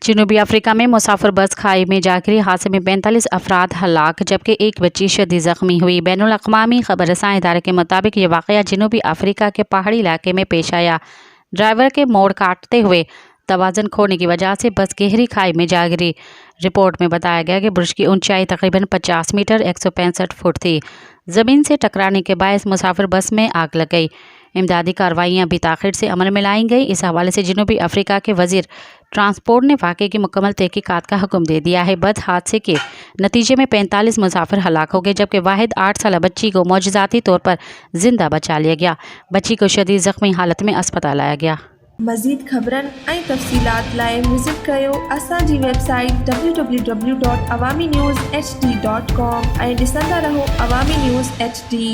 जनूबी अफ्रीका में मुसाफिर बस खाई में जा गिरी। हादसे में 45 अफराद हलाक जबकि एक बच्ची शदीद जख्मी हुई। बैनुल अक़वामी खबर रसां इदारे के मुताबिक ये वाक़या जनूबी अफ्रीका के पहाड़ी इलाके में पेश आया। ड्राइवर के मोड़ काटते हुए तवाज़ुन खोने की वजह से बस गहरी खाई में जा गिरी। रिपोर्ट में बताया गया कि बुर्ज की ऊंचाई तकरीबन 50 मीटर 165 फुट थी। ज़मीन से टकराने के बायस मुसाफिर बस में आग लग गई। इमदादी कार्रवाइयाँ भी ताख़ीर से अमल में लाई गई। इस हवाले से जनूबी अफ्रीका के वज़ीर ट्रांसपोर्ट ने वाक़े की मुकम्मल तहक़ीक़ात का हुक्म दे दिया है। बस हादसे के नतीजे में 45 मुसाफिर हलाक हो गए जबकि वाहिद 8 साला बच्ची को मौजज़ाती तौर पर ज़िंदा बचा लिया गया। बच्ची को शदीद ज़ख्मी हालत में अस्पताल लाया गया। मज़ीद ख़बरनि ऐं तफ़सीलात लाइ विज़िट कयो असांजी वेबसाइट www.awamiNewsHD.com ऐं ॾिसंदा रहो अवामी न्यूज़ HD।